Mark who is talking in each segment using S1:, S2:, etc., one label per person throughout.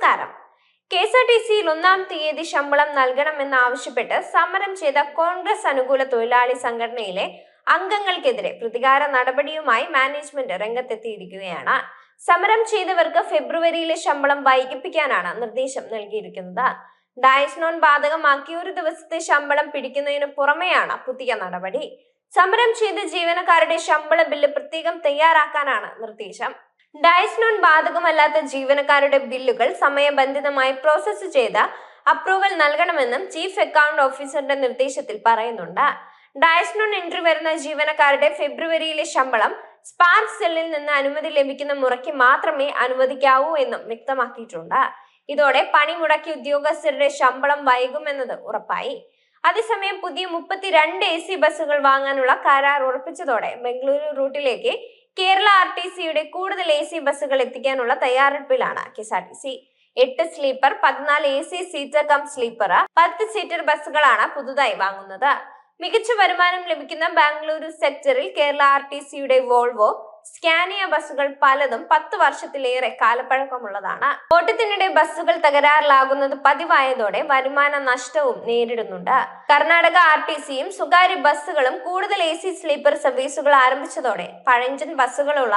S1: നമസ്കാരം. KSRTCയിൽ 1-ാം തീയതി ശമ്പളം നൽകണമെന്നാവശ്യപ്പെട്ട് സമരം ചെയ്ത കോൺഗ്രസ് അനുകൂല തൊഴിലാളി സംഘടനയിലെ അംഗങ്ങൾക്കെതിരെ പ്രതികാര നടപടിയുമായി മാനേജ്മെന്റ് രംഗത്തെത്തിയിരിക്കുകയാണ്. സമരം ചെയ്തവർക്ക് ഫെബ്രുവരിയിലെ ശമ്പളം വൈകിപ്പിക്കാനാണ് നിർദ്ദേശം നൽകിയിരിക്കുന്നത്. ഡയസ് നോൺ ബാധകമാക്കി ഒരു ദിവസത്തെ ശമ്പളം പിടിക്കുന്നതിന് പുറമെയാണ് പുതിയ നടപടി. സമരം ചെയ്ത ജീവനക്കാരുടെ ശമ്പള ബില്ല് പ്രത്യേകം തയ്യാറാക്കാനാണ് നിർദ്ദേശം. ഡയസ് നോൺ ബാധകമല്ലാത്ത ജീവനക്കാരുടെ ബില്ലുകൾ സമയബന്ധിതമായി പ്രോസസ് ചെയ്ത് അപ്രൂവൽ നൽകണമെന്നും ചീഫ് അക്കൗണ്ട് ഓഫീസറുടെ നിർദ്ദേശത്തിൽ പറയുന്നുണ്ട്. ഡയസ് നോൺ എൻട്രി വരുന്ന ജീവനക്കാരുടെ ഫെബ്രുവരിയിലെ ശമ്പളം സ്പാർക്ക് സെല്ലിൽ നിന്ന് അനുമതി ലഭിക്കുന്ന മുറയ്ക്ക് മാത്രമേ അനുവദിക്കാവൂ എന്നും വ്യക്തമാക്കിയിട്ടുണ്ട്. ഇതോടെ പണിമുടക്കിയ ഉദ്യോഗസ്ഥരുടെ ശമ്പളം വൈകുമെന്നത് ഉറപ്പായി. അതേസമയം പുതിയ 32 AC ബസ്സുകൾ വാങ്ങാനുള്ള കരാർ ഉറപ്പിച്ചതോടെ ബംഗളൂരു റൂട്ടിലേക്ക് കേരള RTCയുടെ കൂടുതൽ AC ബസ്സുകൾ എത്തിക്കാനുള്ള തയ്യാറെടുപ്പിലാണ് KSRTC. 8 sleeper, 14 AC seater cum sleeper, 10 seater ബസ്സുകളാണ് പുതുതായി വാങ്ങുന്നത്. മികച്ച വരുമാനം ലഭിക്കുന്ന ബാംഗ്ലൂരു സെക്ടറിൽ കേരള RTCയുടെ വോൾവോ, സ്കാനിയ ബസ്സുകൾ പലതും 10 വർഷത്തിലേറെ കാലപ്പഴക്കമുള്ളതാണ്. ഓട്ടത്തിനിടെ ബസ്സുകൾ തകരാറിലാകുന്നത് പതിവായതോടെ വരുമാന നഷ്ടവും നേരിടുന്നുണ്ട്. കർണാടക RTCയും സ്വകാര്യ ബസ്സുകളും കൂടുതൽ AC സ്ലീപ്പർ സർവീസുകൾ ആരംഭിച്ചതോടെ പഴഞ്ചൻ ബസ്സുകളുള്ള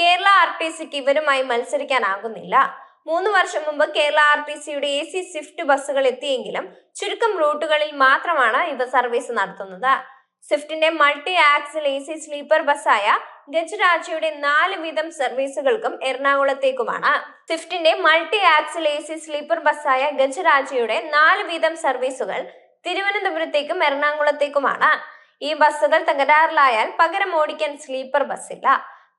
S1: കേരള RTCക്ക് ഇവരുമായി മത്സരിക്കാനാകുന്നില്ല. 3 വർഷം മുമ്പ് കേരള RTCയുടെ AC സ്വിഫ്റ്റ് ബസ്സുകൾ എത്തിയെങ്കിലും ചുരുക്കം റൂട്ടുകളിൽ മാത്രമാണ് ഇവ സർവീസ് നടത്തുന്നത്. സ്വിഫ്റ്റിന്റെ മൾട്ടി ആക്സിൽ AC സ്ലീപ്പർ ബസ്സായ ഗജരാജയുടെ 4 വീതം സർവീസുകൾക്കും എറണാകുളത്തേക്കുമാണ്. സ്വിഫ്റ്റിന്റെ മൾട്ടി ആക്സിൽ AC സ്ലീപ്പർ ബസ്സായ ഗജരാജയുടെ 4 വീതം സർവീസുകൾ തിരുവനന്തപുരത്തേക്കും എറണാകുളത്തേക്കുമാണ്. ഈ ബസ്സുകൾ തകരാറിലായാൽ പകരം ഓടിക്കാൻ സ്ലീപ്പർ ബസ്സില്ല.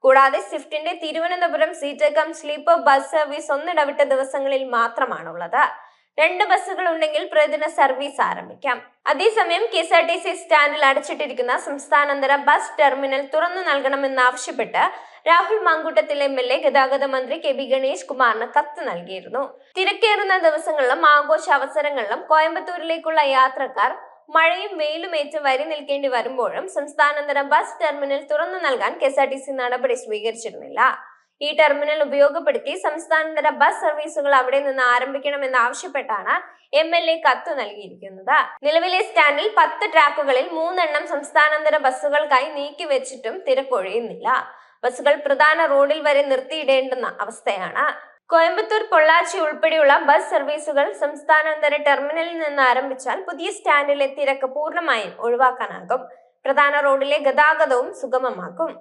S1: കൂടാതെ സ്വിഫ്റ്റിന്റെ Thiruvananthapuram seater cum sleeper bus service ഒന്നിടവിട്ട ദിവസങ്ങളിൽ മാത്രമാണുള്ളത്. 2 ബസ്സുകൾ ഉണ്ടെങ്കിൽ പ്രതിദിന സർവീസ് ആരംഭിക്കാം. അതേസമയം KSRTC സ്റ്റാൻഡിൽ അടച്ചിട്ടിരിക്കുന്ന സംസ്ഥാനാന്തര ബസ് ടെർമിനൽ തുറന്നു നൽകണമെന്നാവശ്യപ്പെട്ട് രാഹുൽ മാങ്കൂട്ടത്തിൽ MLA ഗതാഗത മന്ത്രി KB ഗണേഷ് കുമാറിന് കത്ത് നൽകിയിരുന്നു. തിരക്കേറുന്ന ദിവസങ്ങളിലും ആഘോഷ അവസരങ്ങളിലും കോയമ്പത്തൂരിലേക്കുള്ള യാത്രക്കാർ മഴയും വെയിലും ഏറ്റ് വരി നിൽക്കേണ്ടി വരുമ്പോഴും സംസ്ഥാനാന്തര ബസ് ടെർമിനൽ തുറന്നു നൽകാൻ KSRTC നടപടി സ്വീകരിച്ചിരുന്നില്ല. ഈ ടെർമിനൽ ഉപയോഗപ്പെടുത്തി സംസ്ഥാനാന്തര ബസ് സർവീസുകൾ അവിടെ നിന്ന് ആരംഭിക്കണമെന്ന് ആവശ്യപ്പെട്ടാണ് MLA കത്ത് നൽകിയിരിക്കുന്നത്. നിലവിലെ സ്റ്റാൻഡിൽ 10 ട്രാക്കുകളിൽ 3 എണ്ണം സംസ്ഥാനാന്തര ബസ്സുകൾക്കായി നീക്കി വെച്ചിട്ടും തിരക്കൊഴിയുന്നില്ല. ബസ്സുകൾ പ്രധാന റോഡിൽ വരെ നിർത്തിയിടേണ്ടുന്ന അവസ്ഥയാണ്. കോയമ്പത്തൂർ, പൊള്ളാച്ചി ഉൾപ്പെടെയുള്ള ബസ് സർവീസുകൾ സംസ്ഥാനാന്തര ടെർമിനലിൽ നിന്ന് ആരംഭിച്ചാൽ പുതിയ സ്റ്റാൻഡിലെ തിരക്ക് പൂർണ്ണമായും ഒഴിവാക്കാനാകും. പ്രധാന റോഡിലെ ഗതാഗതവും സുഗമമാക്കും.